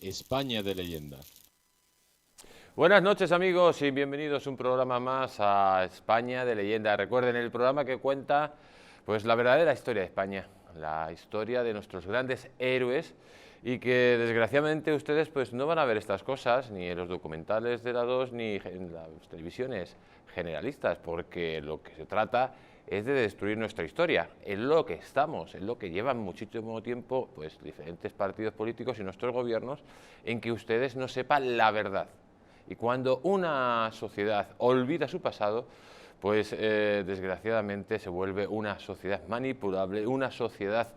España de leyenda. Buenas noches amigos y bienvenidos a un programa más a España de leyenda. Recuerden el programa que cuenta pues la verdadera historia de España, la historia de nuestros grandes héroes y que desgraciadamente ustedes pues no van a ver estas cosas ni en los documentales de la 2 ni en las televisiones generalistas, porque lo que se trata es de destruir nuestra historia, en lo que estamos, en lo que llevan muchísimo tiempo pues diferentes partidos políticos y nuestros gobiernos en que ustedes no sepan la verdad. Y cuando una sociedad olvida su pasado, pues desgraciadamente se vuelve una sociedad manipulable, una sociedad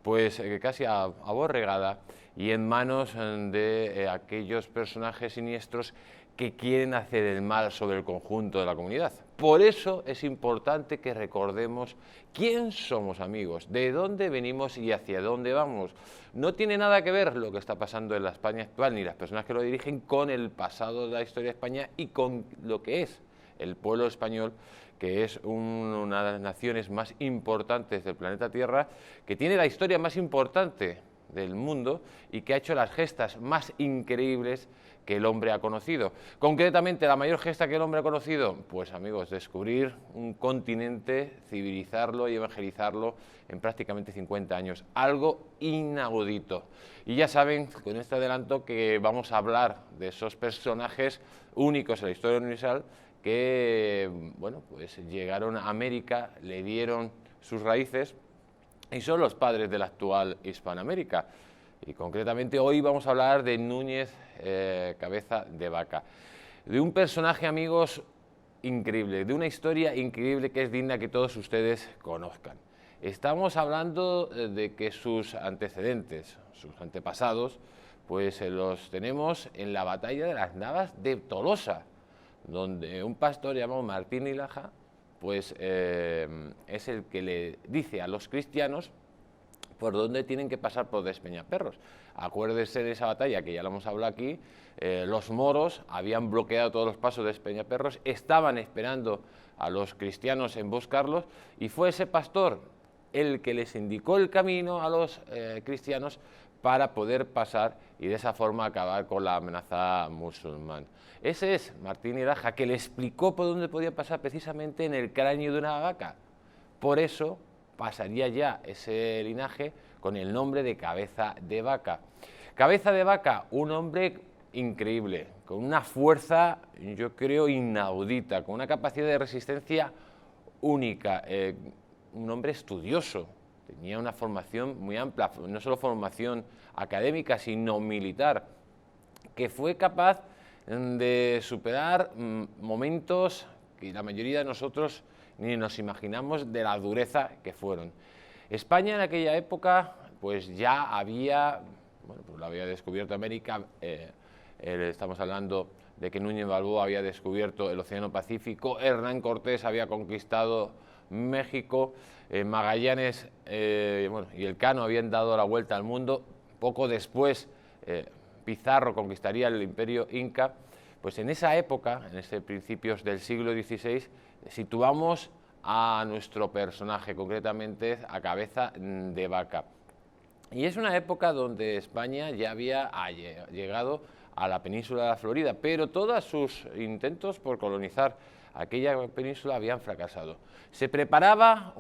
pues casi aborregada y en manos de aquellos personajes siniestros que quieren hacer el mal sobre el conjunto de la comunidad. Por eso es importante que recordemos quién somos, amigos, de dónde venimos y hacia dónde vamos. No tiene nada que ver lo que está pasando en la España actual ni las personas que lo dirigen con el pasado de la historia de España y con lo que es el pueblo español, que es una de las naciones más importantes del planeta Tierra, que tiene la historia más importante del mundo y que ha hecho las gestas más increíbles que el hombre ha conocido. Concretamente, la mayor gesta que el hombre ha conocido, pues amigos, descubrir un continente, civilizarlo y evangelizarlo en prácticamente 50 años. Algo inaudito. Y ya saben, con este adelanto, que vamos a hablar de esos personajes únicos en la historia universal que, bueno, pues llegaron a América, le dieron sus raíces y son los padres de la actual Hispanoamérica. Y concretamente hoy vamos a hablar de Núñez Cabeza de Vaca, de un personaje, amigos, increíble, de una historia increíble que es digna que todos ustedes conozcan. Estamos hablando de que sus antecedentes, sus antepasados, pues los tenemos en la batalla de las Navas de Tolosa, donde un pastor llamado Martín y Laja pues es el que le dice a los cristianos por dónde tienen que pasar por Despeñaperros. Acuérdense de esa batalla que ya lo hemos hablado aquí, los moros habían bloqueado todos los pasos de Despeñaperros, estaban esperando a los cristianos en buscarlos y fue ese pastor el que les indicó el camino a los cristianos para poder pasar y de esa forma acabar con la amenaza musulmana. Ese es Martín Hidalgo, que le explicó por dónde podía pasar precisamente en el cráneo de una vaca. Por eso pasaría ya ese linaje con el nombre de Cabeza de Vaca. Cabeza de Vaca, un hombre increíble, con una fuerza, yo creo, inaudita, con una capacidad de resistencia única, un hombre estudioso, tenía una formación muy amplia, no solo formación académica, sino militar, que fue capaz de superar momentos que la mayoría de nosotros ni nos imaginamos de la dureza que fueron. España en aquella época pues ya había, bueno, pues lo había descubierto América, estamos hablando de que Núñez Balboa había descubierto el Océano Pacífico, Hernán Cortés había conquistado México, Magallanes bueno, y Elcano habían dado la vuelta al mundo. Poco después Pizarro conquistaría el Imperio Inca. Pues en esa época, en ese principios del siglo XVI, situamos a nuestro personaje, concretamente a Cabeza de Vaca. Y es una época donde España ya había llegado a la península de la Florida, pero todos sus intentos por colonizar aquella península habían fracasado. Se preparaba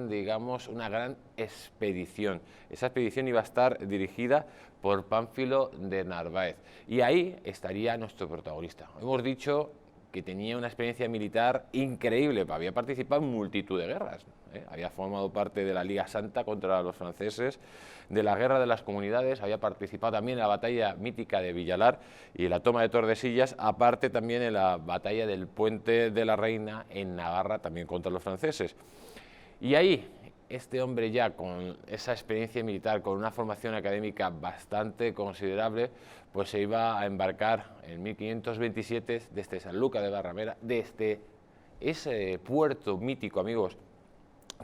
digamos, una gran expedición. Esa expedición iba a estar dirigida por Pánfilo de Narváez y ahí estaría nuestro protagonista. Hemos dicho que tenía una experiencia militar increíble, había participado en multitud de guerras, había formado parte de la Liga Santa contra los franceses, de la Guerra de las Comunidades, había participado también en la batalla mítica de Villalar y en la toma de Tordesillas, aparte también en la batalla del Puente de la Reina en Navarra, también contra los franceses. Y ahí, este hombre ya con esa experiencia militar, con una formación académica bastante considerable, pues se iba a embarcar en 1527 desde Sanlúcar de Barrameda, desde ese puerto mítico, amigos,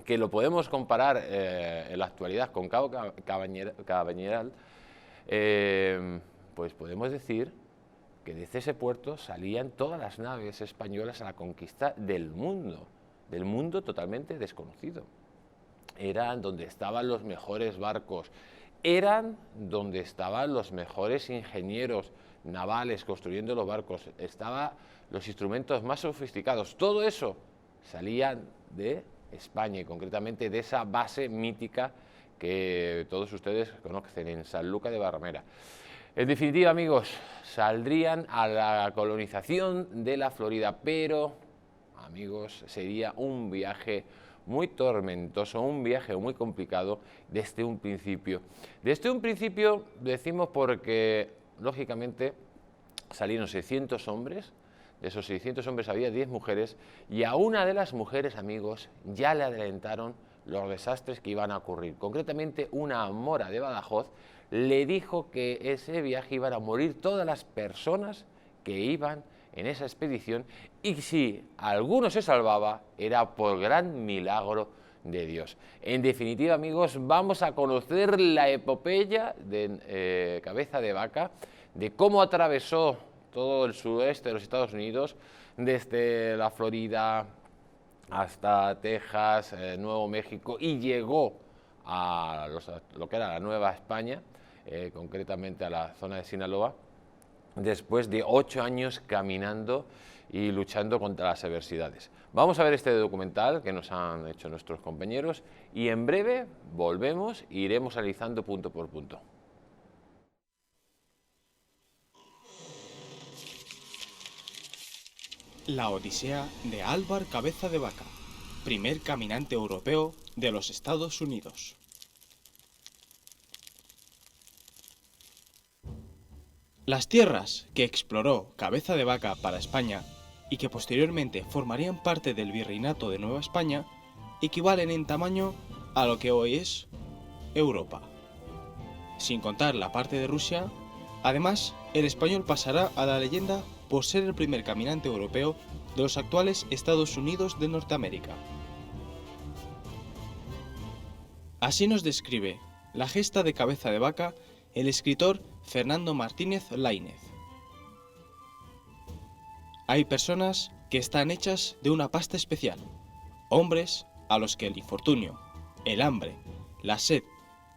que lo podemos comparar en la actualidad con Cabo Cañaveral, pues podemos decir que desde ese puerto salían todas las naves españolas a la conquista del mundo totalmente desconocido. Eran donde estaban los mejores barcos, eran donde estaban los mejores ingenieros navales construyendo los barcos, estaban los instrumentos más sofisticados. Todo eso salía de España y concretamente de esa base mítica que todos ustedes conocen en Sanlúcar de Barrameda. En definitiva, amigos, saldrían a la colonización de la Florida, pero, amigos, sería un viaje muy tormentoso, un viaje muy complicado desde un principio. Desde un principio decimos porque, lógicamente, salieron 600 hombres, de esos 600 hombres había 10 mujeres, y a una de las mujeres, amigos, ya le adelantaron los desastres que iban a ocurrir. Concretamente, una mora de Badajoz le dijo que ese viaje iban a morir todas las personas que iban en esa expedición y si alguno se salvaba era por gran milagro de Dios. En definitiva, amigos, vamos a conocer la epopeya de Cabeza de Vaca, de cómo atravesó todo el suroeste de los Estados Unidos, desde la Florida hasta Texas, Nuevo México, y llegó a lo que era la Nueva España, concretamente a la zona de Sinaloa, después de 8 años caminando y luchando contra las adversidades. Vamos a ver este documental que nos han hecho nuestros compañeros y en breve volvemos e iremos analizando punto por punto. La Odisea de Álvar Cabeza de Vaca, primer caminante europeo de los Estados Unidos. Las tierras que exploró Cabeza de Vaca para España y que posteriormente formarían parte del Virreinato de Nueva España equivalen en tamaño a lo que hoy es Europa. Sin contar la parte de Rusia, además, el español pasará a la leyenda por ser el primer caminante europeo de los actuales Estados Unidos de Norteamérica. Así nos describe la gesta de Cabeza de Vaca el escritor Fernando Martínez Laínez. Hay personas que están hechas de una pasta especial, hombres a los que el infortunio, el hambre, la sed,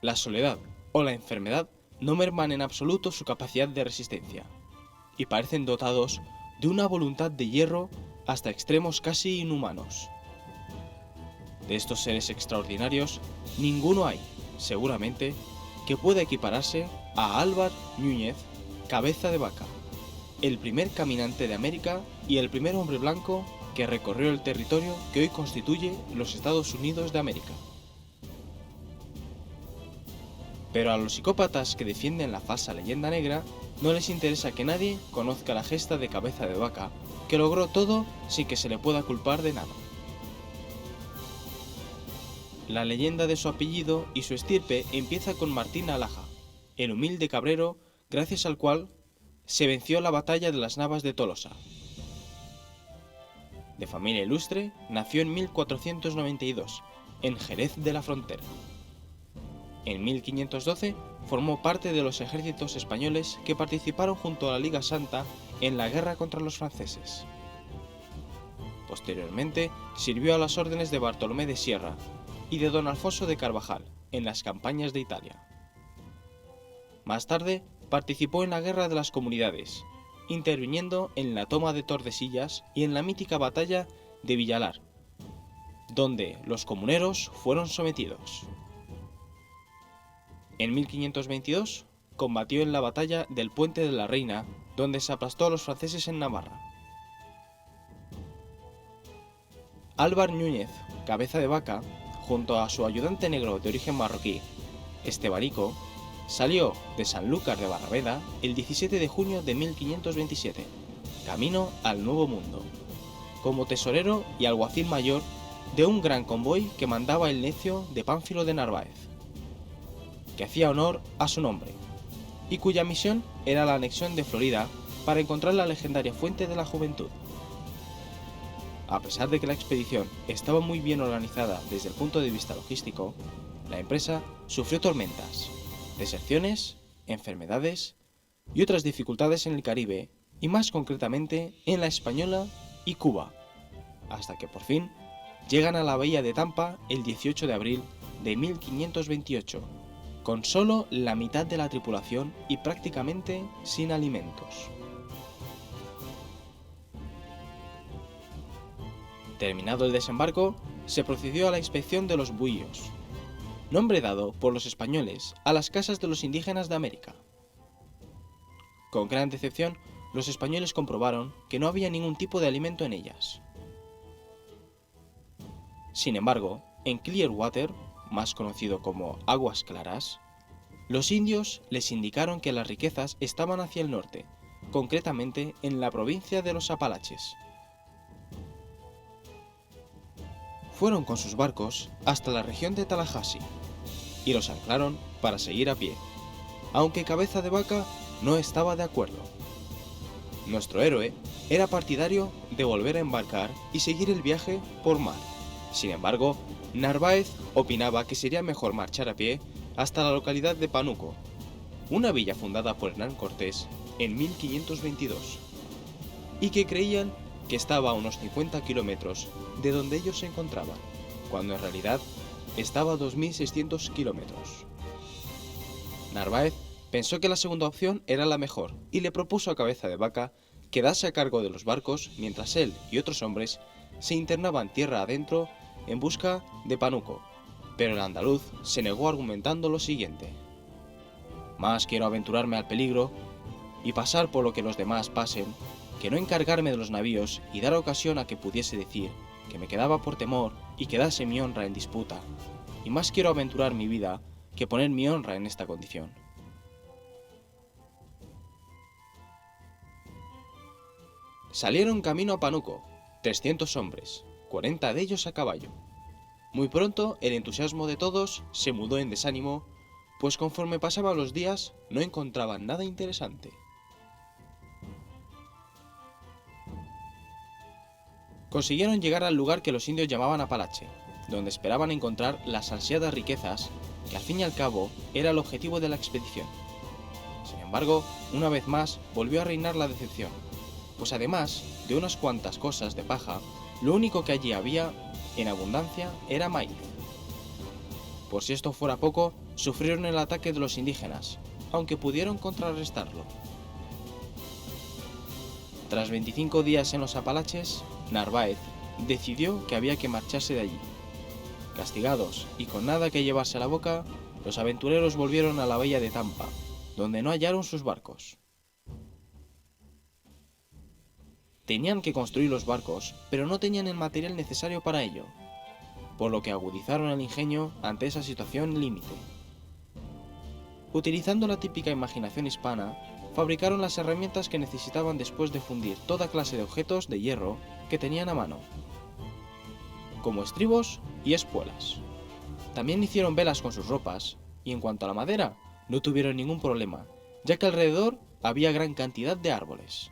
la soledad o la enfermedad no merman en absoluto su capacidad de resistencia, y parecen dotados de una voluntad de hierro hasta extremos casi inhumanos. De estos seres extraordinarios, ninguno hay, seguramente, que pueda equipararse a Álvar Núñez Cabeza de Vaca, el primer caminante de América y el primer hombre blanco que recorrió el territorio que hoy constituye los Estados Unidos de América. Pero a los psicópatas que defienden la falsa leyenda negra no les interesa que nadie conozca la gesta de Cabeza de Vaca, que logró todo sin que se le pueda culpar de nada. La leyenda de su apellido y su estirpe empieza con Martín Alhaja, el humilde cabrero gracias al cual se venció la batalla de las Navas de Tolosa. De familia ilustre, nació en 1492, en Jerez de la Frontera. En 1512 formó parte de los ejércitos españoles que participaron junto a la Liga Santa en la guerra contra los franceses. Posteriormente sirvió a las órdenes de Bartolomé de Sierra y de don Alfonso de Carvajal en las campañas de Italia. Más tarde participó en la Guerra de las Comunidades, interviniendo en la toma de Tordesillas y en la mítica batalla de Villalar, donde los comuneros fueron sometidos. En 1522 combatió en la batalla del Puente de la Reina, donde se aplastó a los franceses en Navarra. Álvar Núñez Cabeza de Vaca, junto a su ayudante negro de origen marroquí, Estebanico, salió de Sanlúcar de Barrameda el 17 de junio de 1527, camino al Nuevo Mundo, como tesorero y alguacil mayor de un gran convoy que mandaba el necio de Pánfilo de Narváez, que hacía honor a su nombre, y cuya misión era la anexión de Florida para encontrar la legendaria Fuente de la Juventud. A pesar de que la expedición estaba muy bien organizada desde el punto de vista logístico, la empresa sufrió tormentas, deserciones, enfermedades y otras dificultades en el Caribe, y más concretamente en La Española y Cuba, hasta que por fin llegan a la bahía de Tampa el 18 de abril de 1528, con solo la mitad de la tripulación y prácticamente sin alimentos. Terminado el desembarco, se procedió a la inspección de los buhíos, nombre dado por los españoles a las casas de los indígenas de América. Con gran decepción, los españoles comprobaron que no había ningún tipo de alimento en ellas. Sin embargo, en Clearwater, más conocido como Aguas Claras, los indios les indicaron que las riquezas estaban hacia el norte, concretamente en la provincia de los Apalaches. Fueron con sus barcos hasta la región de Tallahassee y los anclaron para seguir a pie, aunque Cabeza de Vaca no estaba de acuerdo. Nuestro héroe era partidario de volver a embarcar y seguir el viaje por mar. Sin embargo, Narváez opinaba que sería mejor marchar a pie hasta la localidad de Pánuco, una villa fundada por Hernán Cortés en 1522, y que creían que estaba a unos 50 kilómetros de donde ellos se encontraban, cuando en realidad estaba a 2.600 kilómetros. Narváez pensó que la segunda opción era la mejor y le propuso a Cabeza de Vaca quedarse a cargo de los barcos mientras él y otros hombres se internaban tierra adentro en busca de Pánuco, pero el andaluz se negó argumentando lo siguiente: más quiero aventurarme al peligro y pasar por lo que los demás pasen, que no encargarme de los navíos y dar ocasión a que pudiese decir que me quedaba por temor y quedase mi honra en disputa, y más quiero aventurar mi vida que poner mi honra en esta condición. Salieron camino a Pánuco, 300 hombres, 40 de ellos a caballo. Muy pronto el entusiasmo de todos se mudó en desánimo, pues conforme pasaban los días no encontraban nada interesante. Consiguieron llegar al lugar que los indios llamaban Apalache, donde esperaban encontrar las ansiadas riquezas, que al fin y al cabo era el objetivo de la expedición. Sin embargo, una vez más volvió a reinar la decepción, pues además de unas cuantas cosas de paja, lo único que allí había en abundancia era maíz. Por si esto fuera poco, sufrieron el ataque de los indígenas, aunque pudieron contrarrestarlo. Tras 25 días en los Apalaches, Narváez decidió que había que marcharse de allí. Castigados y con nada que llevarse a la boca, los aventureros volvieron a la bahía de Tampa, donde no hallaron sus barcos. Tenían que construir los barcos, pero no tenían el material necesario para ello, por lo que agudizaron el ingenio ante esa situación límite. Utilizando la típica imaginación hispana, fabricaron las herramientas que necesitaban después de fundir toda clase de objetos de hierro que tenían a mano, como estribos y espuelas. También hicieron velas con sus ropas, y en cuanto a la madera, no tuvieron ningún problema, ya que alrededor había gran cantidad de árboles.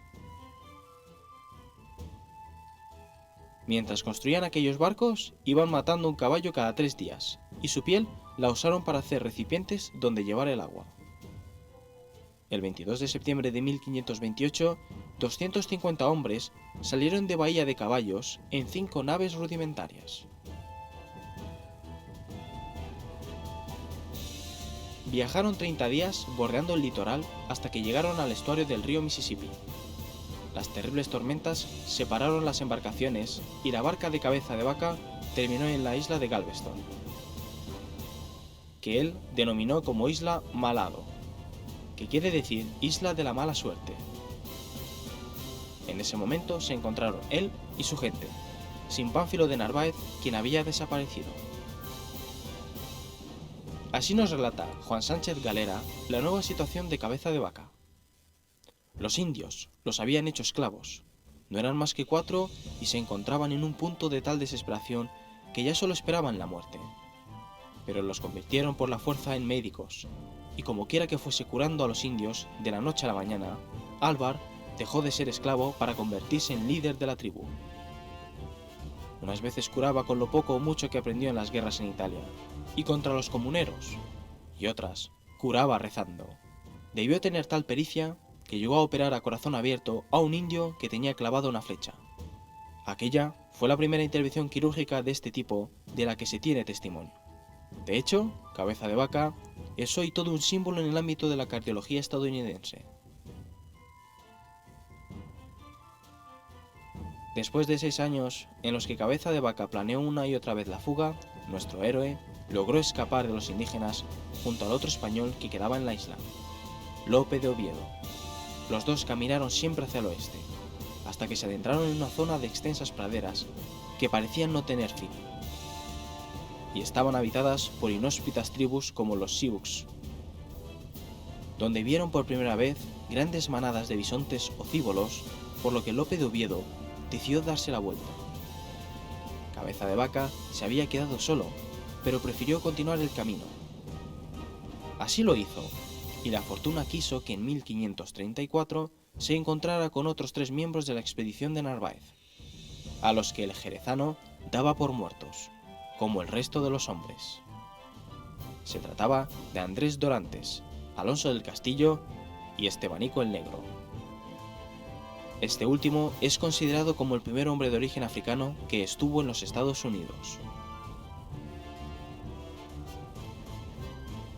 Mientras construían aquellos barcos, iban matando un caballo cada 3 días, y su piel la usaron para hacer recipientes donde llevar el agua. El 22 de septiembre de 1528, 250 hombres salieron de Bahía de Caballos en 5 naves rudimentarias. Viajaron 30 días bordeando el litoral hasta que llegaron al estuario del río Mississippi. Las terribles tormentas separaron las embarcaciones y la barca de Cabeza de Vaca terminó en la isla de Galveston, que él denominó como Isla Malhado, que quiere decir Isla de la Mala Suerte. En ese momento se encontraron él y su gente, sin Pánfilo de Narváez, quien había desaparecido. Así nos relata Juan Sánchez Galera la nueva situación de Cabeza de Vaca. Los indios los habían hecho esclavos, no eran más que 4 y se encontraban en un punto de tal desesperación que ya solo esperaban la muerte. Pero los convirtieron por la fuerza en médicos, y como quiera que fuese curando a los indios de la noche a la mañana, Álvar dejó de ser esclavo para convertirse en líder de la tribu. Unas veces curaba con lo poco o mucho que aprendió en las guerras en Italia, y contra los comuneros, y otras curaba rezando. Debió tener tal pericia que llegó a operar a corazón abierto a un indio que tenía clavada una flecha. Aquella fue la primera intervención quirúrgica de este tipo de la que se tiene testimonio. De hecho, Cabeza de Vaca es hoy todo un símbolo en el ámbito de la cardiología estadounidense. Después de 6 años en los que Cabeza de Vaca planeó una y otra vez la fuga, nuestro héroe logró escapar de los indígenas junto al otro español que quedaba en la isla, Lope de Oviedo. Los dos caminaron siempre hacia el oeste, hasta que se adentraron en una zona de extensas praderas que parecían no tener fin, y estaban habitadas por inhóspitas tribus como los Sioux, donde vieron por primera vez grandes manadas de bisontes o cíbolos, por lo que Lope de Oviedo decidió darse la vuelta. Cabeza de Vaca se había quedado solo, pero prefirió continuar el camino. Así lo hizo, y la fortuna quiso que en 1534 se encontrara con otros 3 miembros de la expedición de Narváez, a los que el jerezano daba por muertos, como el resto de los hombres. Se trataba de Andrés Dorantes, Alonso del Castillo y Estebanico el Negro. Este último es considerado como el primer hombre de origen africano que estuvo en los Estados Unidos.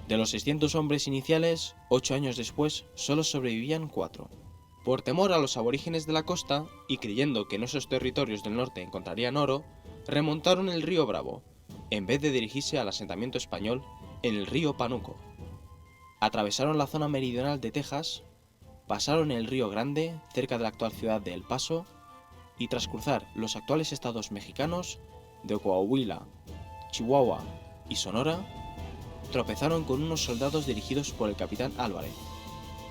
De los 600 hombres iniciales, 8 años después solo sobrevivían 4. Por temor a los aborígenes de la costa y creyendo que en esos territorios del norte encontrarían oro, remontaron el río Bravo, en vez de dirigirse al asentamiento español en el río Pánuco. Atravesaron la zona meridional de Texas, pasaron el río Grande, cerca de la actual ciudad de El Paso, y tras cruzar los actuales estados mexicanos de Coahuila, Chihuahua y Sonora, tropezaron con unos soldados dirigidos por el capitán Álvarez,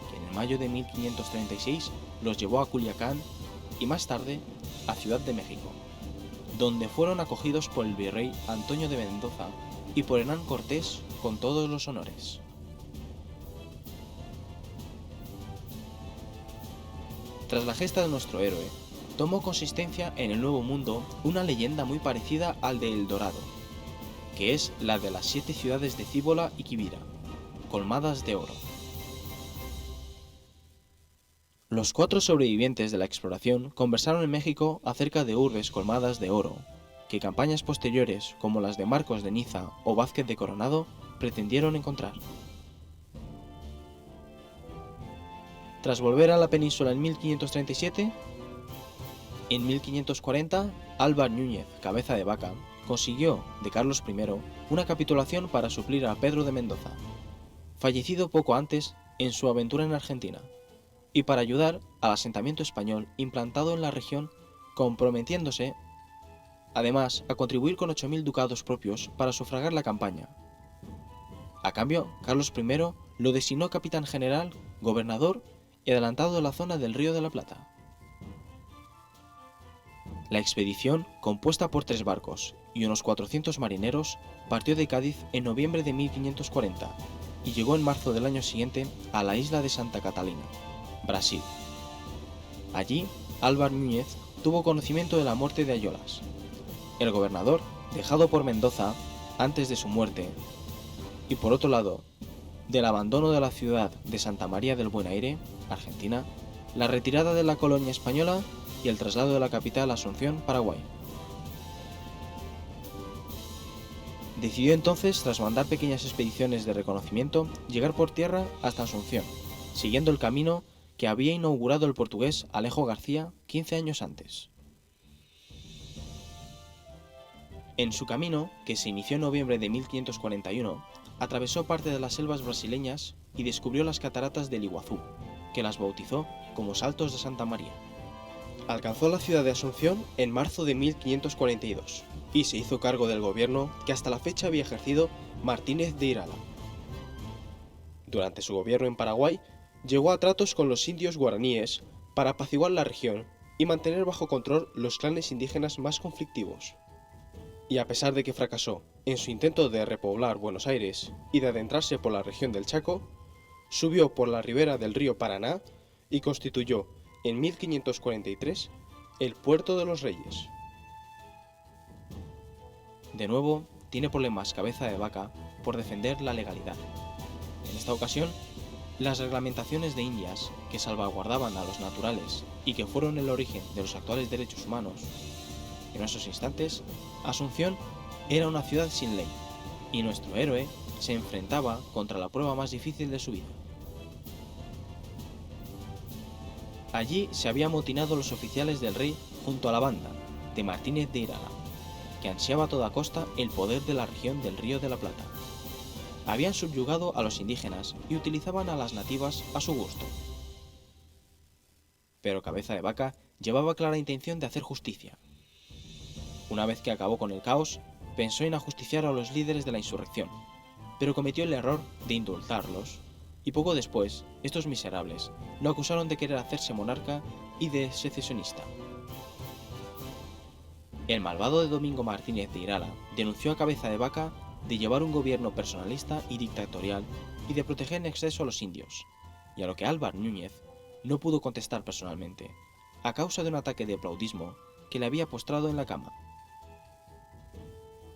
que en mayo de 1536 los llevó a Culiacán y más tarde a Ciudad de México, donde fueron acogidos por el virrey Antonio de Mendoza y por Hernán Cortés con todos los honores. Tras la gesta de nuestro héroe, tomó consistencia en el Nuevo Mundo una leyenda muy parecida al de El Dorado, que es la de las 7 ciudades de Cíbola y Quivira, colmadas de oro. Los 4 sobrevivientes de la exploración conversaron en México acerca de urbes colmadas de oro, que campañas posteriores como las de Marcos de Niza o Vázquez de Coronado pretendieron encontrar. Tras volver a la península en 1537, en 1540, Álvar Núñez, Cabeza de Vaca, consiguió de Carlos I una capitulación para suplir a Pedro de Mendoza, fallecido poco antes en su aventura en Argentina, y para ayudar al asentamiento español implantado en la región, comprometiéndose, además, a contribuir con 8.000 ducados propios para sufragar la campaña. A cambio, Carlos I lo designó capitán general, gobernador y adelantado de la zona del Río de la Plata. La expedición, compuesta por 3 barcos y unos 400 marineros, partió de Cádiz en noviembre de 1540 y llegó en marzo del año siguiente a la isla de Santa Catalina, Brasil. Allí, Álvar Núñez tuvo conocimiento de la muerte de Ayolas. El gobernador, dejado por Mendoza antes de su muerte, y por otro lado, del abandono de la ciudad de Santa María del Buen Aire, Argentina, la retirada de la colonia española y el traslado de la capital a Asunción, Paraguay. Decidió entonces, tras mandar pequeñas expediciones de reconocimiento, llegar por tierra hasta Asunción, siguiendo el camino que había inaugurado el portugués Alejo García 15 años antes. En su camino, que se inició en noviembre de 1541, atravesó parte de las selvas brasileñas y descubrió las cataratas del Iguazú, que las bautizó como Saltos de Santa María. Alcanzó la ciudad de Asunción en marzo de 1542 y se hizo cargo del gobierno que hasta la fecha había ejercido Martínez de Irala. Durante su gobierno en Paraguay, llegó a tratos con los indios guaraníes para apaciguar la región y mantener bajo control los clanes indígenas más conflictivos. Y a pesar de que fracasó en su intento de repoblar Buenos Aires y de adentrarse por la región del Chaco, subió por la ribera del río Paraná y constituyó en 1543 el Puerto de los Reyes. De nuevo, tiene problemas Cabeza de Vaca por defender la legalidad. En esta ocasión, las reglamentaciones de Indias que salvaguardaban a los naturales y que fueron el origen de los actuales derechos humanos. En esos instantes, Asunción era una ciudad sin ley, y nuestro héroe se enfrentaba contra la prueba más difícil de su vida. Allí se habían amotinado los oficiales del rey junto a la banda de Martínez de Irala, que ansiaba a toda costa el poder de la región del Río de la Plata. Habían subyugado a los indígenas y utilizaban a las nativas a su gusto. Pero Cabeza de Vaca llevaba clara intención de hacer justicia. Una vez que acabó con el caos, pensó en ajusticiar a los líderes de la insurrección, pero cometió el error de indultarlos, y poco después, estos miserables lo acusaron de querer hacerse monarca y de secesionista. El malvado de Domingo Martínez de Irala denunció a Cabeza de Vaca de llevar un gobierno personalista y dictatorial y de proteger en exceso a los indios, y a lo que Álvar Núñez no pudo contestar personalmente, a causa de un ataque de aplaudismo que le había postrado en la cama.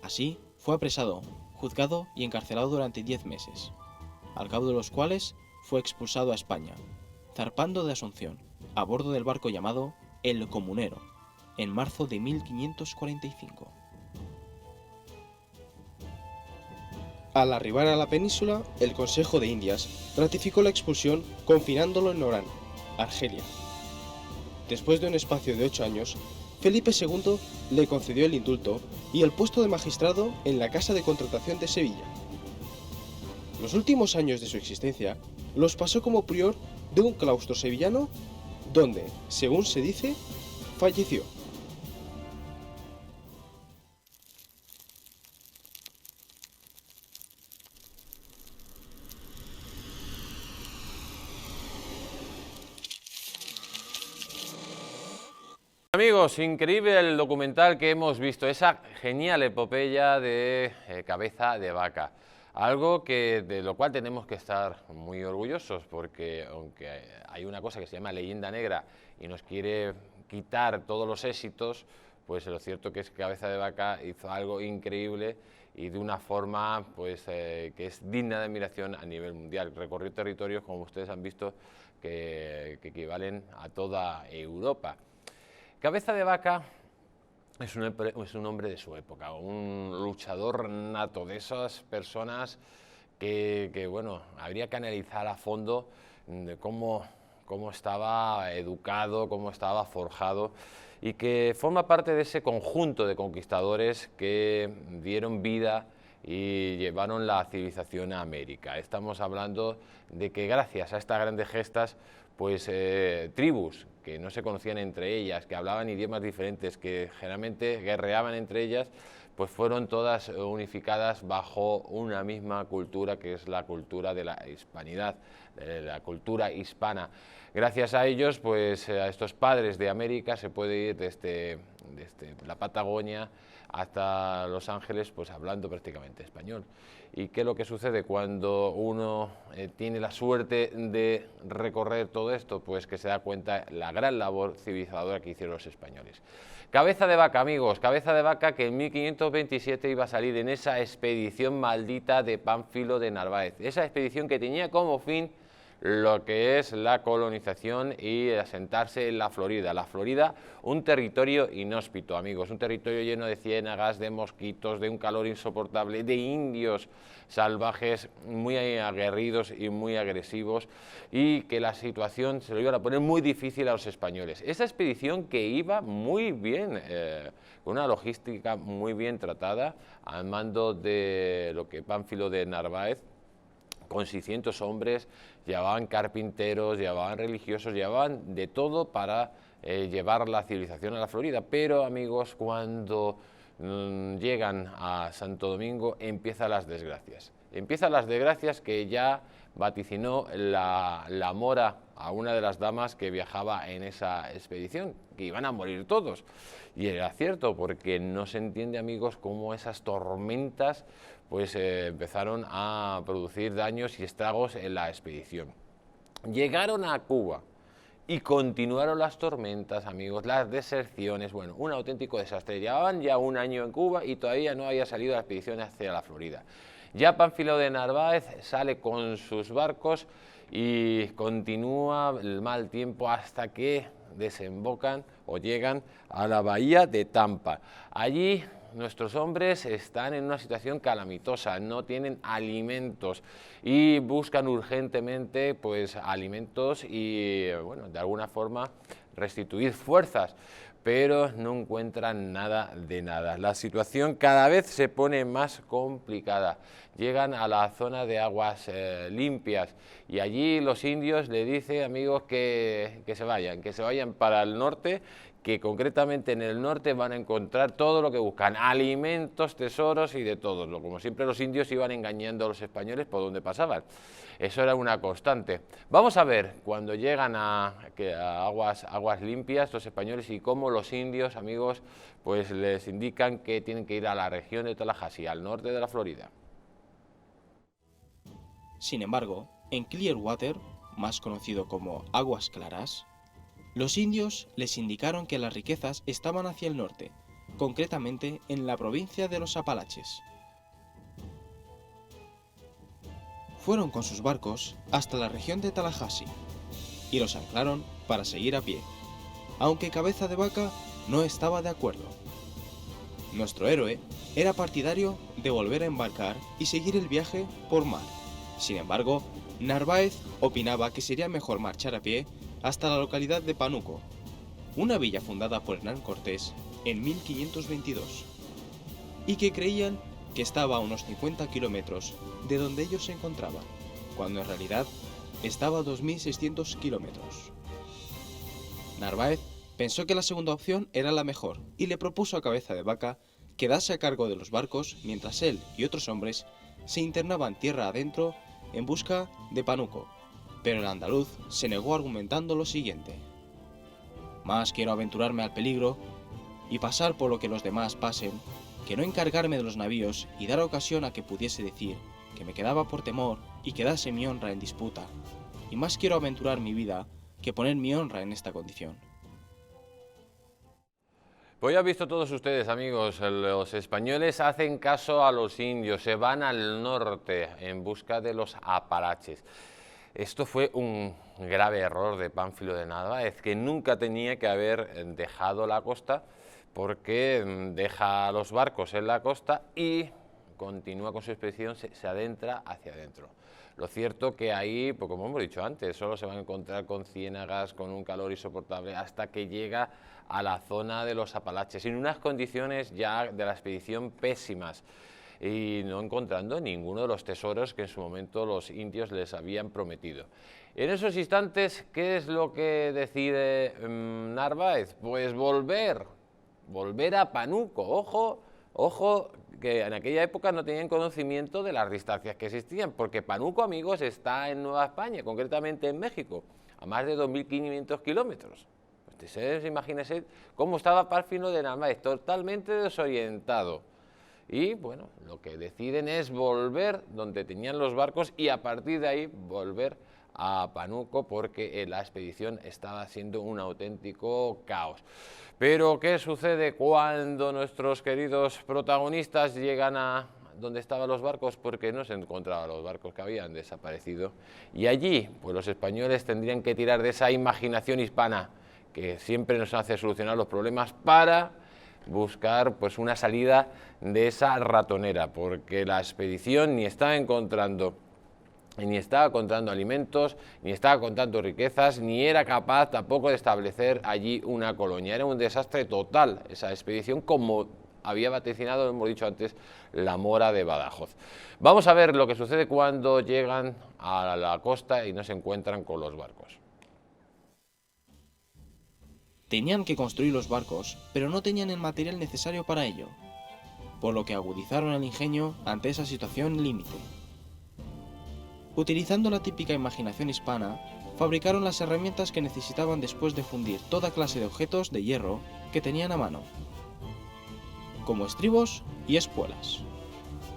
Así, fue apresado, juzgado y encarcelado durante 10 meses, al cabo de los cuales fue expulsado a España, zarpando de Asunción, a bordo del barco llamado El Comunero, en marzo de 1545. Al arribar a la península, el Consejo de Indias ratificó la expulsión confinándolo en Orán, Argelia. Después de un espacio de 8 años, Felipe II le concedió el indulto y el puesto de magistrado en la Casa de Contratación de Sevilla. Los últimos años de su existencia los pasó como prior de un claustro sevillano donde, según se dice, falleció. Amigos, increíble el documental que hemos visto, esa genial epopeya de Cabeza de Vaca. Algo de lo cual tenemos que estar muy orgullosos, porque aunque hay una cosa que se llama leyenda negra y nos quiere quitar todos los éxitos, pues lo cierto que es que Cabeza de Vaca hizo algo increíble y de una forma pues, que es digna de admiración a nivel mundial. Recorrió territorios, como ustedes han visto, que equivalen a toda Europa. Cabeza de Vaca es un hombre de su época, un luchador nato, de esas personas que bueno, habría que analizar a fondo de cómo estaba educado, cómo estaba forjado, y que forma parte de ese conjunto de conquistadores que dieron vida y llevaron la civilización a América. Estamos hablando de que gracias a estas grandes gestas, pues tribus que no se conocían entre ellas, que hablaban idiomas diferentes, que generalmente guerreaban entre ellas, pues fueron todas unificadas bajo una misma cultura, que es la cultura de la hispanidad, la cultura hispana. Gracias a ellos, pues a estos padres de América se puede ir desde la Patagonia hasta Los Ángeles, pues hablando prácticamente español. ¿Y qué es lo que sucede cuando uno tiene la suerte de recorrer todo esto? Pues que se da cuenta la gran labor civilizadora que hicieron los españoles. Cabeza de Vaca, amigos, Cabeza de Vaca, que en 1527 iba a salir en esa expedición maldita de Pánfilo de Narváez, esa expedición que tenía como fin lo que es la colonización y asentarse en la Florida. La Florida, un territorio inhóspito, amigos, un territorio lleno de ciénagas, de mosquitos, de un calor insoportable, de indios salvajes muy aguerridos y muy agresivos, y que la situación se lo iban a poner muy difícil a los españoles. Esa expedición que iba muy bien, con una logística muy bien tratada, al mando de lo que Pánfilo de Narváez, con 600 hombres, llevaban carpinteros, llevaban religiosos, llevaban de todo para llevar la civilización a la Florida. Pero, amigos, cuando llegan a Santo Domingo, empiezan las desgracias. Empiezan las desgracias que ya vaticinó la mora a una de las damas que viajaba en esa expedición, que iban a morir todos. Y era cierto, porque no se entiende, amigos, cómo esas tormentas pues empezaron a producir daños y estragos en la expedición. Llegaron a Cuba y continuaron las tormentas, amigos, las deserciones, bueno, un auténtico desastre. Llevaban ya un año en Cuba y todavía no había salido la expedición hacia la Florida. Ya Pánfilo de Narváez sale con sus barcos y continúa el mal tiempo hasta que desembocan o llegan a la bahía de Tampa. Allí nuestros hombres están en una situación calamitosa, no tienen alimentos y buscan urgentemente pues alimentos y bueno, de alguna forma restituir fuerzas, pero no encuentran nada de nada. La situación cada vez se pone más complicada. Llegan a la zona de aguas limpias y allí los indios le dicen, amigos, que se vayan para el norte, que concretamente en el norte van a encontrar todo lo que buscan, alimentos, tesoros y de todo. Como siempre los indios iban engañando a los españoles por donde pasaban. Eso era una constante. Vamos a ver cuando llegan a aguas limpias los españoles y cómo los indios, amigos, pues les indican que tienen que ir a la región de Tallahassee, al norte de la Florida. Sin embargo, en Clearwater, más conocido como Aguas Claras, los indios les indicaron que las riquezas estaban hacia el norte, concretamente en la provincia de los Apalaches. Fueron con sus barcos hasta la región de Tallahassee y los anclaron para seguir a pie, aunque Cabeza de Vaca no estaba de acuerdo. Nuestro héroe era partidario de volver a embarcar y seguir el viaje por mar. Sin embargo, Narváez opinaba que sería mejor marchar a pie hasta la localidad de Pánuco, una villa fundada por Hernán Cortés en 1522, y que creían que estaba a unos 50 kilómetros de donde ellos se encontraban, cuando en realidad estaba a 2.600 kilómetros. Narváez pensó que la segunda opción era la mejor y le propuso a Cabeza de Vaca quedarse a cargo de los barcos mientras él y otros hombres se internaban tierra adentro en busca de Pánuco, pero el andaluz se negó argumentando lo siguiente: más quiero aventurarme al peligro y pasar por lo que los demás pasen, que no encargarme de los navíos y dar ocasión a que pudiese decir que me quedaba por temor y quedase mi honra en disputa, y más quiero aventurar mi vida que poner mi honra en esta condición. Pues ya han visto todos ustedes, amigos, los españoles hacen caso a los indios, se van al norte en busca de los Apalaches. Esto fue un grave error de Pánfilo de Narváez, que nunca tenía que haber dejado la costa, porque deja los barcos en la costa y continúa con su expedición, se adentra hacia adentro. Lo cierto que ahí, pues como hemos dicho antes, solo se van a encontrar con ciénagas, con un calor insoportable, hasta que llega a la zona de los Apalaches, en unas condiciones ya de la expedición pésimas, y no encontrando ninguno de los tesoros que en su momento los indios les habían prometido. En esos instantes, ¿qué es lo que decide Narváez? Pues volver a Pánuco. Ojo, que en aquella época no tenían conocimiento de las distancias que existían, porque Pánuco, amigos, está en Nueva España, concretamente en México, a más de 2.500 kilómetros. Ustedes imagínense cómo estaba Pánfilo de Narváez, totalmente desorientado. Y bueno, lo que deciden es volver donde tenían los barcos y a partir de ahí volver a Pánuco, porque la expedición estaba siendo un auténtico caos. Pero ¿qué sucede cuando nuestros queridos protagonistas llegan a donde estaban los barcos? Porque no se encontraban los barcos, que habían desaparecido. Y allí, pues los españoles tendrían que tirar de esa imaginación hispana que siempre nos hace solucionar los problemas para buscar pues una salida de esa ratonera, porque la expedición ni estaba encontrando alimentos, ni estaba encontrando riquezas, ni era capaz tampoco de establecer allí una colonia. Era un desastre total esa expedición, como había vaticinado, hemos dicho antes, la Mora de Badajoz. Vamos a ver lo que sucede cuando llegan a la costa y no se encuentran con los barcos. Tenían que construir los barcos, pero no tenían el material necesario para ello, por lo que agudizaron el ingenio ante esa situación límite. Utilizando la típica imaginación hispana, fabricaron las herramientas que necesitaban después de fundir toda clase de objetos de hierro que tenían a mano, como estribos y espuelas.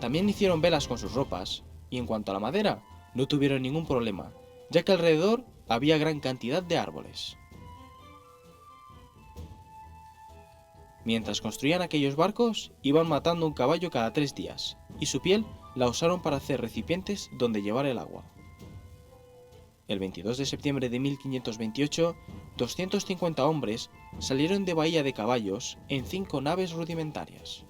También hicieron velas con sus ropas, y en cuanto a la madera, no tuvieron ningún problema, ya que alrededor había gran cantidad de árboles. Mientras construían aquellos barcos, iban matando un caballo cada 3 días, y su piel la usaron para hacer recipientes donde llevar el agua. El 22 de septiembre de 1528, 250 hombres salieron de Bahía de Caballos en 5 naves rudimentarias.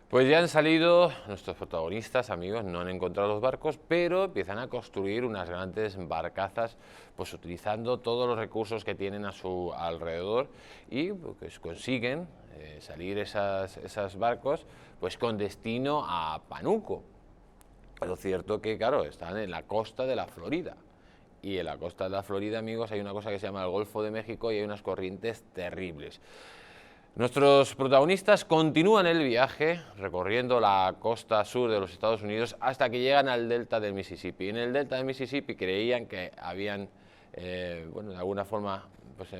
Pues ya han salido nuestros protagonistas, amigos, no han encontrado los barcos, pero empiezan a construir unas grandes barcazas, pues utilizando todos los recursos que tienen a su alrededor y pues consiguen salir esos barcos pues con destino a Pánuco. Lo cierto que, claro, están en la costa de la Florida. Y en la costa de la Florida, amigos, hay una cosa que se llama el Golfo de México y hay unas corrientes terribles. Nuestros protagonistas continúan el viaje recorriendo la costa sur de los Estados Unidos hasta que llegan al delta del Mississippi. En el delta del Mississippi creían que habían, bueno, de alguna forma pues,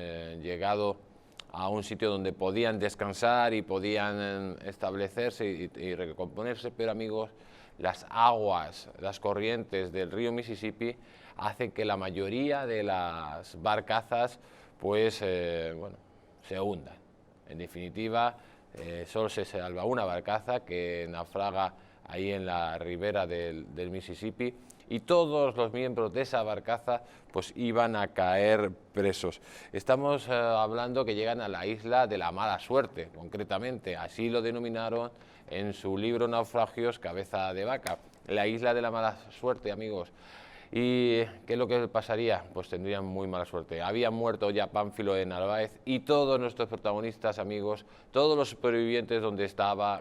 llegado a un sitio donde podían descansar y podían establecerse y recomponerse, pero amigos, las aguas, las corrientes del río Mississippi hacen que la mayoría de las barcazas pues, bueno, se hundan. En definitiva, solo se salva una barcaza que naufraga ahí en la ribera del Mississippi y todos los miembros de esa barcaza pues iban a caer presos. Estamos hablando que llegan a la isla de la mala suerte, concretamente, así lo denominaron en su libro Naufragios, Cabeza de Vaca, la isla de la mala suerte, amigos. ¿Y qué es lo que pasaría? Pues tendrían muy mala suerte. Habían muerto ya Pánfilo de Narváez y todos nuestros protagonistas, amigos, todos los supervivientes donde estaba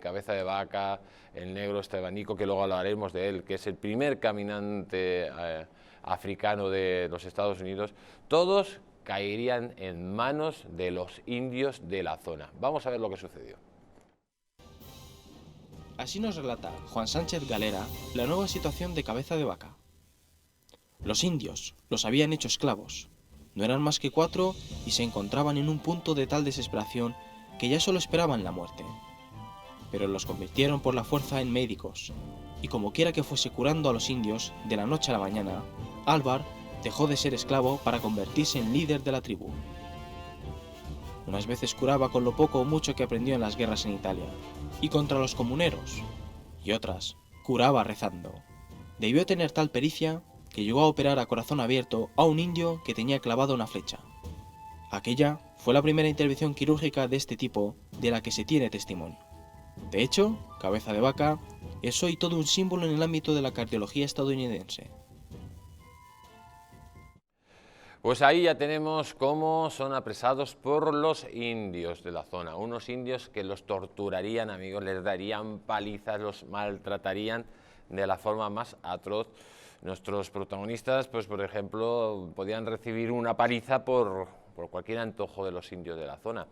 Cabeza de Vaca, el negro Estebanico, que luego hablaremos de él, que es el primer caminante africano de los Estados Unidos, todos caerían en manos de los indios de la zona. Vamos a ver lo que sucedió. Así nos relata Juan Sánchez Galera la nueva situación de Cabeza de Vaca. Los indios los habían hecho esclavos, no eran más que 4 y se encontraban en un punto de tal desesperación que ya solo esperaban la muerte. Pero los convirtieron por la fuerza en médicos, y como quiera que fuese curando a los indios de la noche a la mañana, Álvar dejó de ser esclavo para convertirse en líder de la tribu. Unas veces curaba con lo poco o mucho que aprendió en las guerras en Italia, y contra los comuneros, y otras curaba rezando. Debió tener tal pericia que llegó a operar a corazón abierto a un indio que tenía clavada una flecha. Aquella fue la primera intervención quirúrgica de este tipo de la que se tiene testimonio. De hecho, Cabeza de Vaca es hoy todo un símbolo en el ámbito de la cardiología estadounidense. Pues ahí ya tenemos cómo son apresados por los indios de la zona, unos indios que los torturarían, amigos, les darían palizas, los maltratarían de la forma más atroz. Nuestros protagonistas, pues por ejemplo, podían recibir una paliza por cualquier antojo de los indios de la zona.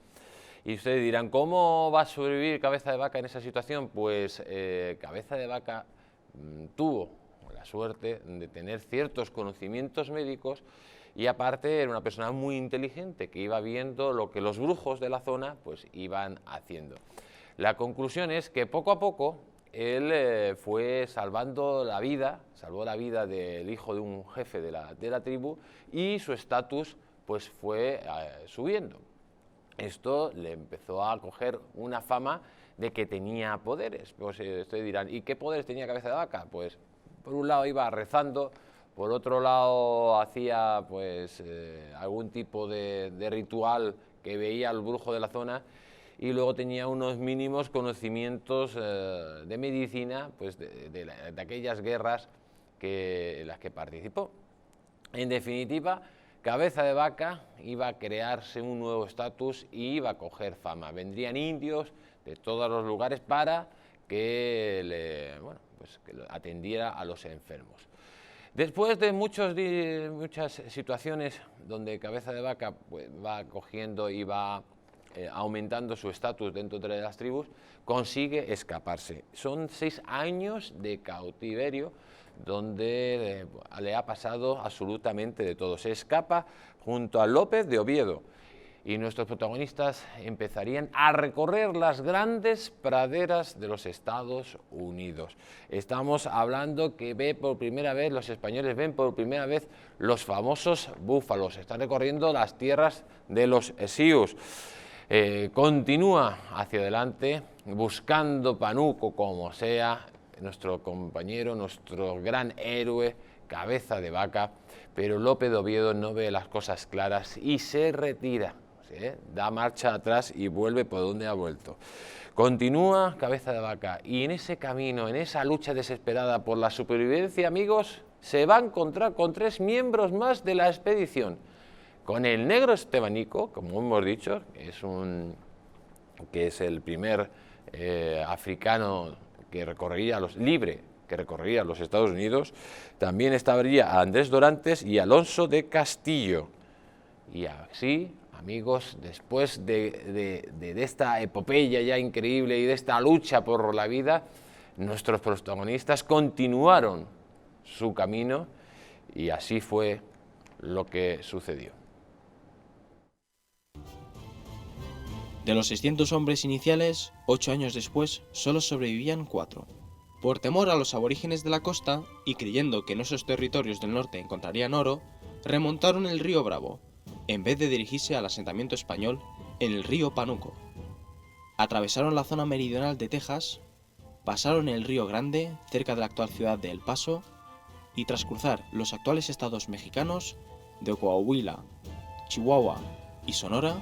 Y ustedes dirán, ¿cómo va a sobrevivir Cabeza de Vaca en esa situación? Pues Cabeza de Vaca tuvo la suerte de tener ciertos conocimientos médicos y aparte era una persona muy inteligente que iba viendo lo que los brujos de la zona pues iban haciendo. La conclusión es que poco a poco él fue salvó la vida del hijo de un jefe de la tribu y su estatus pues fue subiendo. Esto le empezó a coger una fama de que tenía poderes. Pues ustedes dirán, ¿y qué poderes tenía Cabeza de Vaca? Pues por un lado iba rezando, por otro lado hacía pues algún tipo de ritual que veía al brujo de la zona y luego tenía unos mínimos conocimientos de medicina pues de aquellas guerras en las que participó. En definitiva, Cabeza de Vaca iba a crearse un nuevo estatus y iba a coger fama. Vendrían indios de todos los lugares para que que atendiera a los enfermos. Después de muchas situaciones donde Cabeza de Vaca pues, va cogiendo y va aumentando su estatus dentro de las tribus, consigue escaparse. Son 6 años de cautiverio donde le ha pasado absolutamente de todo. Se escapa junto a López de Oviedo y nuestros protagonistas empezarían a recorrer las grandes praderas de los Estados Unidos. Estamos hablando que los españoles ven por primera vez los famosos búfalos. Están recorriendo las tierras de los Sioux. Continúa hacia adelante buscando Pánuco como sea, nuestro compañero, nuestro gran héroe, Cabeza de Vaca, pero López de Oviedo no ve las cosas claras y se retira da marcha atrás y vuelve por donde ha vuelto. Continúa Cabeza de Vaca y en ese camino, en esa lucha desesperada por la supervivencia, amigos, se va a encontrar con 3 miembros más de la expedición. Con el negro Estebanico, como hemos dicho, que es el primer africano que recorrería los Estados Unidos. También estaría Andrés Dorantes y Alonso de Castillo. Y así, amigos, después de esta epopeya ya increíble y de esta lucha por la vida, nuestros protagonistas continuaron su camino y así fue lo que sucedió. De los 600 hombres iniciales, 8 años después, solo sobrevivían 4. Por temor a los aborígenes de la costa, y creyendo que en esos territorios del norte encontrarían oro, remontaron el río Bravo, en vez de dirigirse al asentamiento español en el río Pánuco. Atravesaron la zona meridional de Texas, pasaron el río Grande, cerca de la actual ciudad de El Paso, y tras cruzar los actuales estados mexicanos de Coahuila, Chihuahua y Sonora,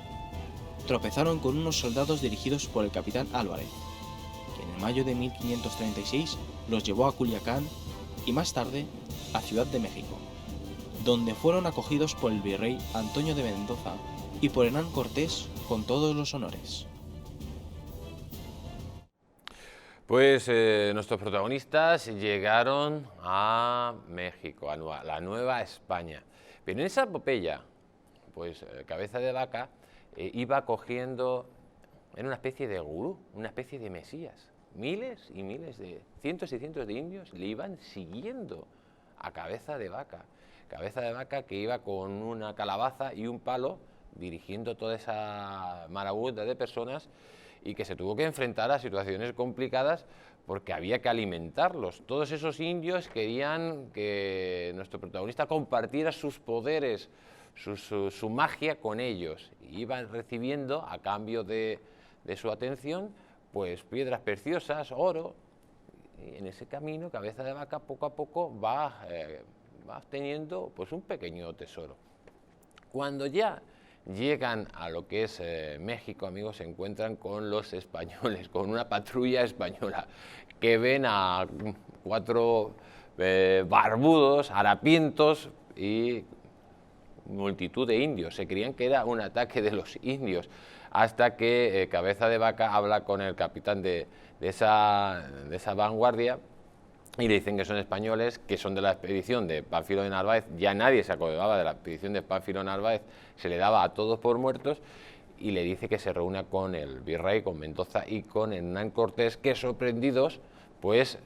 tropezaron con unos soldados dirigidos por el capitán Álvarez, que en mayo de 1536 los llevó a Culiacán y más tarde a Ciudad de México, donde fueron acogidos por el virrey Antonio de Mendoza y por Hernán Cortés con todos los honores. Pues nuestros protagonistas llegaron a México, a la Nueva España. Pero en esa epopeya, pues Cabeza de Vaca iba cogiendo, era una especie de gurú, una especie de mesías. Miles y miles cientos y cientos de indios le iban siguiendo a Cabeza de Vaca. Cabeza de Vaca que iba con una calabaza y un palo dirigiendo toda esa marabunta de personas y que se tuvo que enfrentar a situaciones complicadas porque había que alimentarlos. Todos esos indios querían que nuestro protagonista compartiera sus poderes, su magia con ellos. Iban recibiendo, a cambio de su atención, pues piedras preciosas, oro. Y en ese camino, Cabeza de Vaca poco a poco va obteniendo pues un pequeño tesoro. Cuando ya llegan a lo que es México, amigos, se encuentran con los españoles, con una patrulla española, que ven a 4 barbudos, harapientos y multitud de indios. Se creían que era un ataque de los indios, hasta que Cabeza de Vaca habla con el capitán de esa vanguardia y le dicen que son españoles, que son de la expedición de Pánfilo de Narváez. Ya nadie se acordaba de la expedición de Pánfilo de Narváez, se le daba a todos por muertos, y le dice que se reúna con el virrey, con Mendoza y con Hernán Cortés, que sorprendidos, pues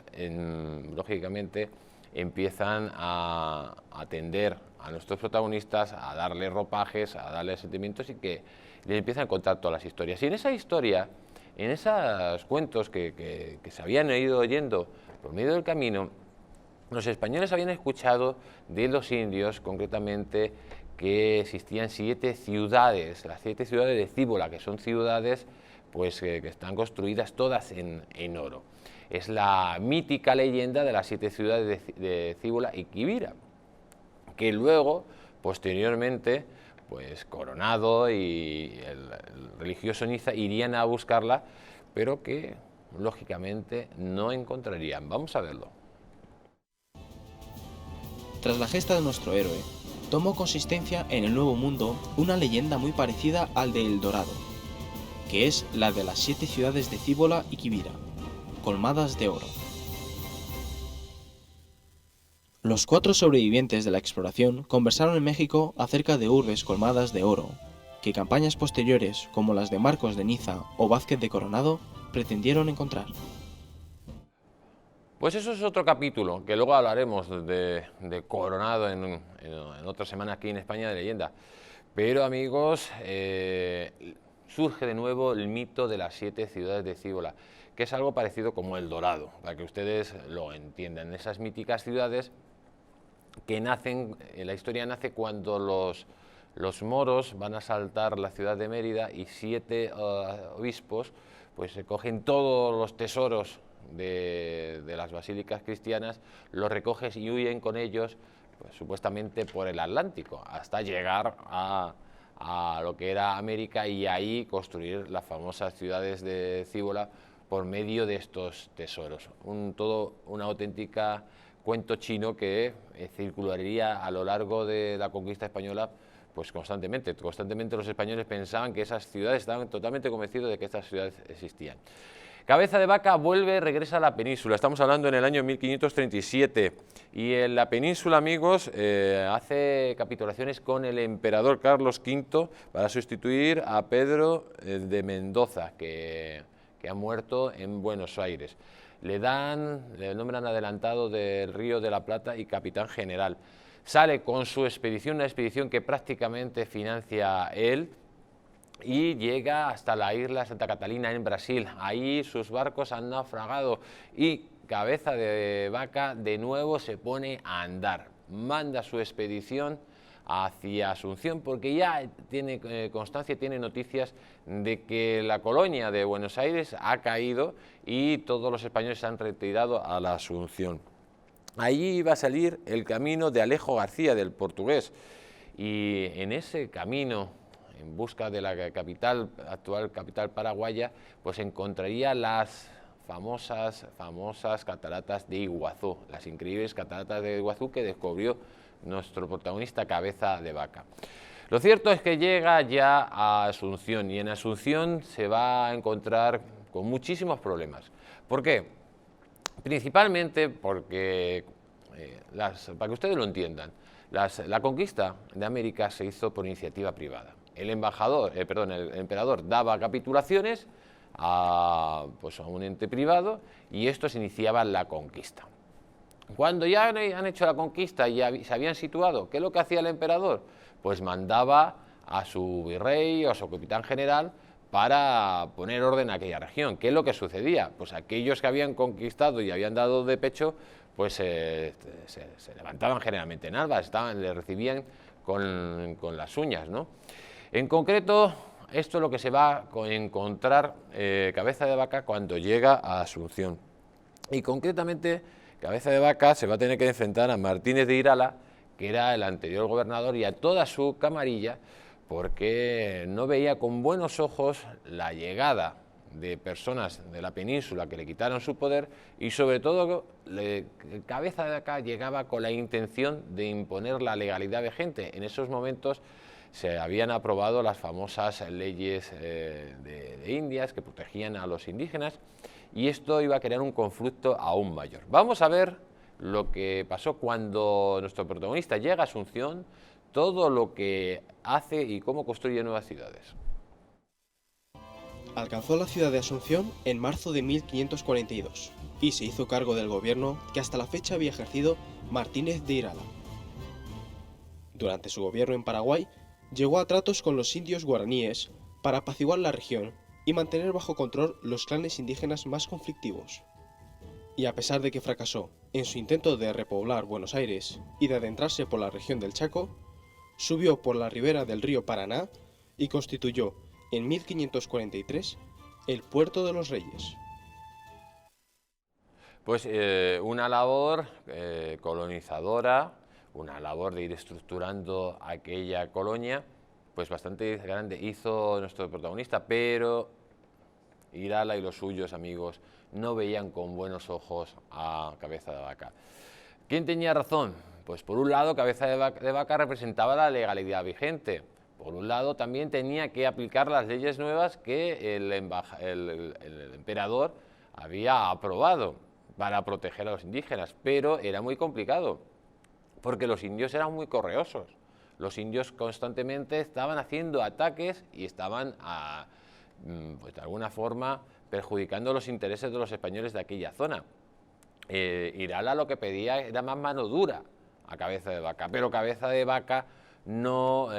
lógicamente empiezan a atender a nuestros protagonistas, a darle ropajes, a darle sentimientos y que les empiezan a contar todas las historias. Y en esa historia, en esos cuentos que se habían ido oyendo por medio del camino, los españoles habían escuchado de los indios, concretamente, que existían 7 ciudades, las 7 ciudades de Cíbola, que son ciudades pues, que están construidas todas en oro. Es la mítica leyenda de las 7 ciudades de Cíbola y Quivira, que luego, posteriormente, pues Coronado y el religioso Niza irían a buscarla, pero que lógicamente no encontrarían. Vamos a verlo. Tras la gesta de nuestro héroe, tomó consistencia en el Nuevo Mundo una leyenda muy parecida al de El Dorado, que es la de las 7 ciudades de Cíbola y Quivira, colmadas de oro. Los 4 sobrevivientes de la exploración conversaron en México acerca de urbes colmadas de oro, que campañas posteriores como las de Marcos de Niza o Vázquez de Coronado pretendieron encontrar. Pues eso es otro capítulo, que luego hablaremos de Coronado en otra semana aquí en España de Leyenda. Pero amigos, surge de nuevo el mito de las 7 ciudades de Cíbola, que es algo parecido como El Dorado, para que ustedes lo entiendan. Esas míticas ciudades que nacen, la historia nace cuando los moros van a asaltar la ciudad de Mérida y 7 obispos pues se cogen todos los tesoros de las basílicas cristianas, los recogen y huyen con ellos, pues, supuestamente por el Atlántico, hasta llegar a a lo que era América y ahí construir las famosas ciudades de Cíbola por medio de estos tesoros. Todo una auténtica cuento chino que circularía a lo largo de la conquista española pues constantemente. Constantemente los españoles pensaban que esas ciudades, estaban totalmente convencidos de que estas ciudades existían. Cabeza de Vaca regresa a la península, estamos hablando en el año 1537, y en la península, amigos, hace capitulaciones con el emperador Carlos V para sustituir a Pedro de Mendoza, que ha muerto en Buenos Aires. Le nombran adelantado del Río de la Plata y capitán general. Sale con su expedición, una expedición que prácticamente financia él, y llega hasta la isla Santa Catalina en Brasil. Ahí sus barcos han naufragado y Cabeza de Vaca de nuevo se pone a andar. Manda su expedición hacia Asunción porque ya tiene constancia, tiene noticias de que la colonia de Buenos Aires ha caído y todos los españoles se han retirado a la Asunción. Allí iba a salir el camino de Alejo García, del portugués, y en ese camino, en busca de la actual capital paraguaya, pues encontraría las famosas cataratas de Iguazú, las increíbles cataratas de Iguazú que descubrió nuestro protagonista Cabeza de Vaca. Lo cierto es que llega ya a Asunción y en Asunción se va a encontrar con muchísimos problemas. ¿Por qué? Principalmente porque, para que ustedes lo entiendan, la conquista de América se hizo por iniciativa privada. El emperador daba capitulaciones a un ente privado y estos iniciaban la conquista. Cuando ya han hecho la conquista y se habían situado, ¿qué es lo que hacía el emperador? Pues mandaba a su virrey o a su capitán general para poner orden a aquella región. ¿Qué es lo que sucedía? Pues aquellos que habían conquistado y habían dado de pecho, pues se levantaban generalmente en albas, le recibían con las uñas, ¿no? En concreto, esto es lo que se va a encontrar Cabeza de Vaca cuando llega a Asunción. Y concretamente, Cabeza de Vaca se va a tener que enfrentar a Martínez de Irala, que era el anterior gobernador, y a toda su camarilla, porque no veía con buenos ojos la llegada de personas de la península que le quitaron su poder y sobre todo Cabeza de Vaca llegaba con la intención de imponer la legalidad vigente. En esos momentos se habían aprobado las famosas leyes de Indias que protegían a los indígenas y esto iba a crear un conflicto aún mayor. Vamos a ver lo que pasó cuando nuestro protagonista llega a Asunción, todo lo que hace y cómo construye nuevas ciudades. Alcanzó la ciudad de Asunción en marzo de 1542 y se hizo cargo del gobierno que hasta la fecha había ejercido Martínez de Irala. Durante su gobierno en Paraguay, llegó a tratos con los indios guaraníes para apaciguar la región y mantener bajo control los clanes indígenas más conflictivos. Y a pesar de que fracasó en su intento de repoblar Buenos Aires y de adentrarse por la región del Chaco, subió por la ribera del río Paraná y constituyó en 1543 el Puerto de los Reyes. Pues una labor colonizadora, una labor de ir estructurando aquella colonia, pues bastante grande hizo nuestro protagonista, pero Irala y los suyos amigos no veían con buenos ojos a Cabeza de Vaca. ¿Quién tenía razón? Pues por un lado Cabeza de Vaca representaba la legalidad vigente, por un lado también tenía que aplicar las leyes nuevas que el emperador había aprobado para proteger a los indígenas, pero era muy complicado, porque los indios eran muy correosos. Los indios constantemente estaban haciendo ataques y estaban, pues de alguna forma, perjudicando los intereses de los españoles de aquella zona. Irala lo que pedía era más mano dura a Cabeza de Vaca, pero Cabeza de Vaca no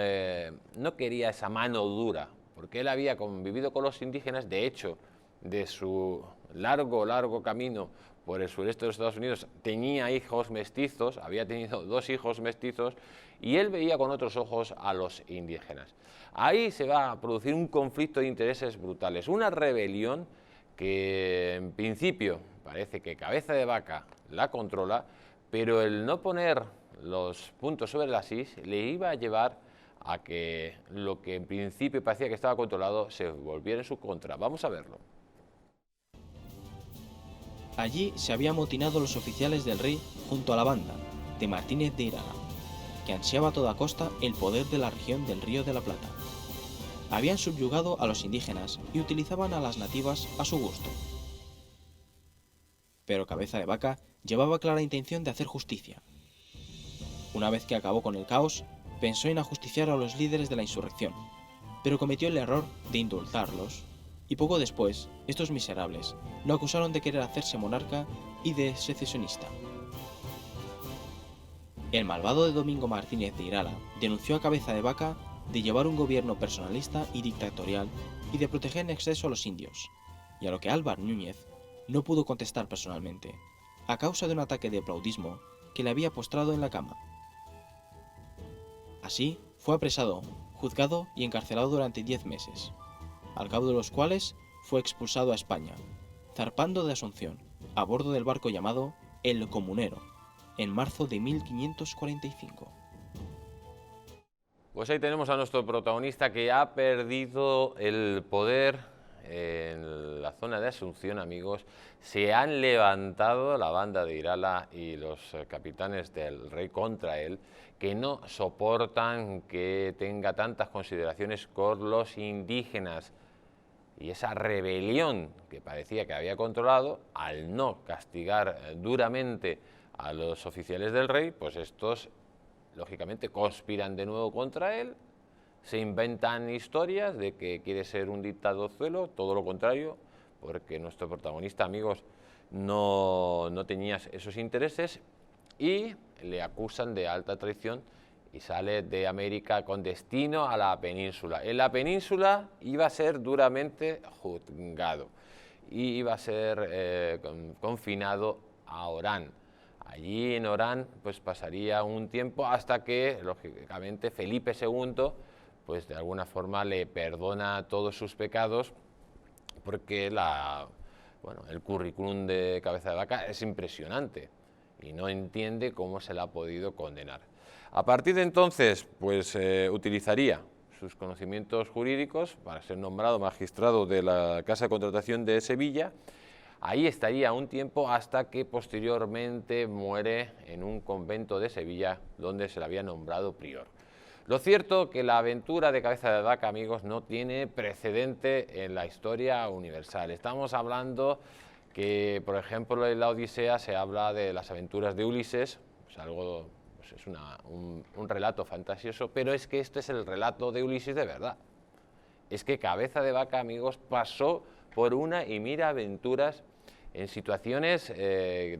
quería esa mano dura, porque él había convivido con los indígenas. De hecho, de su largo camino por el sureste de los Estados Unidos, tenía hijos mestizos, había tenido 2 hijos mestizos, y él veía con otros ojos a los indígenas. Ahí se va a producir un conflicto de intereses brutales, una rebelión que en principio parece que Cabeza de Vaca la controla, pero el no poner los puntos sobre las is le iba a llevar a que lo que en principio parecía que estaba controlado se volviera en su contra. Vamos a verlo. Allí se habían amotinado los oficiales del rey junto a la banda de Martínez de Irala, que ansiaba a toda costa el poder de la región del Río de la Plata. Habían subyugado a los indígenas y utilizaban a las nativas a su gusto. Pero Cabeza de Vaca llevaba clara intención de hacer justicia. Una vez que acabó con el caos, pensó en ajusticiar a los líderes de la insurrección, pero cometió el error de indultarlos, y poco después, estos miserables lo acusaron de querer hacerse monarca y de secesionista. El malvado de Domingo Martínez de Irala denunció a Cabeza de Vaca de llevar un gobierno personalista y dictatorial y de proteger en exceso a los indios, y a lo que Álvar Núñez no pudo contestar personalmente, a causa de un ataque de aplaudismo que le había postrado en la cama. Así, fue apresado, juzgado y encarcelado durante 10 meses, al cabo de los cuales fue expulsado a España, zarpando de Asunción, a bordo del barco llamado El Comunero, en marzo de 1545. Pues ahí tenemos a nuestro protagonista que ha perdido el poder en la zona de Asunción, amigos. Se han levantado la banda de Irala y los capitanes del rey contra él, que no soportan que tenga tantas consideraciones con los indígenas. Y esa rebelión que parecía que había controlado, al no castigar duramente a los oficiales del rey, pues estos lógicamente conspiran de nuevo contra él, se inventan historias de que quiere ser un dictadozuelo, todo lo contrario, porque nuestro protagonista, amigos, no tenía esos intereses, y le acusan de alta traición y sale de América con destino a la península. En la península iba a ser duramente juzgado y iba a ser confinado a Orán. Allí en Orán pues pasaría un tiempo hasta que, lógicamente, Felipe II pues de alguna forma le perdona todos sus pecados, porque el currículum de Cabeza de Vaca es impresionante y no entiende cómo se le ha podido condenar. A partir de entonces, pues utilizaría sus conocimientos jurídicos para ser nombrado magistrado de la Casa de Contratación de Sevilla. Ahí estaría un tiempo hasta que posteriormente muere en un convento de Sevilla, donde se le había nombrado prior. Lo cierto que la aventura de Cabeza de Vaca, amigos, no tiene precedente en la historia universal. Estamos hablando que, por ejemplo, en la Odisea se habla de las aventuras de Ulises, pues algo, pues es un relato fantasioso, pero es que este es el relato de Ulises de verdad. Es que Cabeza de Vaca, amigos, pasó por una y mil aventuras en situaciones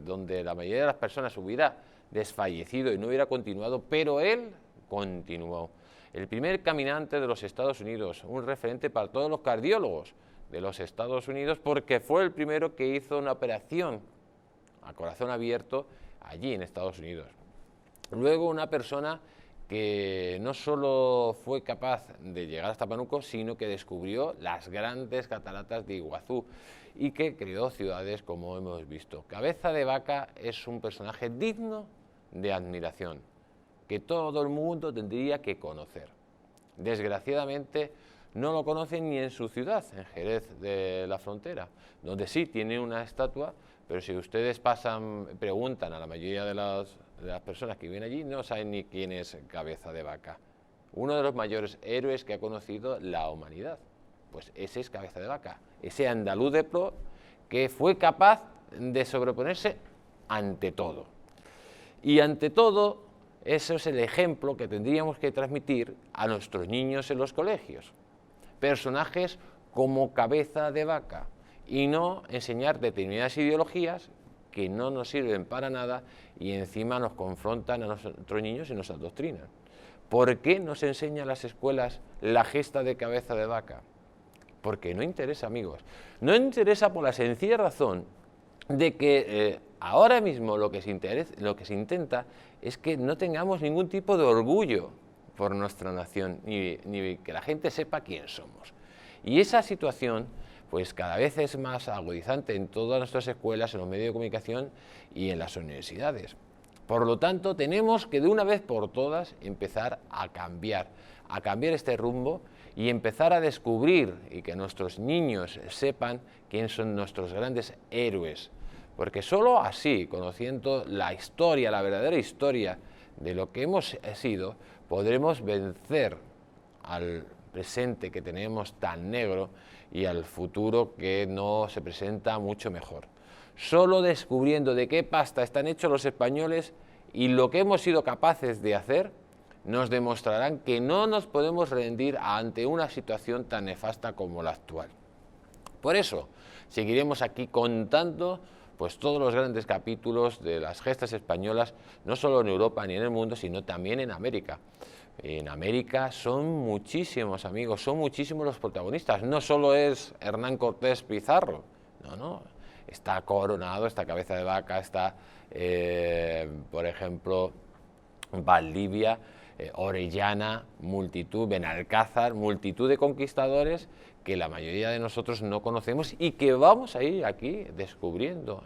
donde la mayoría de las personas hubiera desfallecido y no hubiera continuado, pero él continuó. El primer caminante de los Estados Unidos, un referente para todos los cardiólogos de los Estados Unidos, porque fue el primero que hizo una operación a corazón abierto allí en Estados Unidos. Luego una persona que no solo fue capaz de llegar hasta Pánuco, sino que descubrió las grandes cataratas de Iguazú y que creó ciudades como hemos visto. Cabeza de Vaca es un personaje digno de admiración, que todo el mundo tendría que conocer. Desgraciadamente no lo conocen ni en su ciudad, en Jerez de la Frontera, donde sí tiene una estatua, pero si ustedes preguntan a la mayoría de las personas que viven allí, no saben ni quién es Cabeza de Vaca. Uno de los mayores héroes que ha conocido la humanidad, pues ese es Cabeza de Vaca, ese andaluz de pro que fue capaz de sobreponerse ante todo. Y ante todo, eso es el ejemplo que tendríamos que transmitir a nuestros niños en los colegios. Personajes como Cabeza de Vaca, y no enseñar determinadas ideologías que no nos sirven para nada y encima nos confrontan a nuestros niños y nos adoctrinan. ¿Por qué no se enseña en las escuelas la gesta de Cabeza de Vaca? Porque no interesa, amigos. No interesa por la sencilla razón de que ahora mismo lo que se intenta es que no tengamos ningún tipo de orgullo por nuestra nación, ni que la gente sepa quién somos. Y esa situación pues cada vez es más agudizante en todas nuestras escuelas, en los medios de comunicación y en las universidades. Por lo tanto, tenemos que de una vez por todas empezar a cambiar, a cambiar este rumbo y empezar a descubrir y que nuestros niños sepan quiénes son nuestros grandes héroes. Porque solo así, conociendo la historia, la verdadera historia de lo que hemos sido, podremos vencer al presente que tenemos tan negro y al futuro que no se presenta mucho mejor. Solo descubriendo de qué pasta están hechos los españoles y lo que hemos sido capaces de hacer, nos demostrarán que no nos podemos rendir ante una situación tan nefasta como la actual. Por eso, seguiremos aquí contando pues todos los grandes capítulos de las gestas españolas, no solo en Europa ni en el mundo, sino también en América. En América son muchísimos amigos, son muchísimos los protagonistas. No solo es Hernán Cortés Pizarro, no. Está Coronado, está Cabeza de Vaca, está, por ejemplo, Valdivia, Orellana, Benalcázar, multitud de conquistadores que la mayoría de nosotros no conocemos y que vamos a ir aquí descubriendo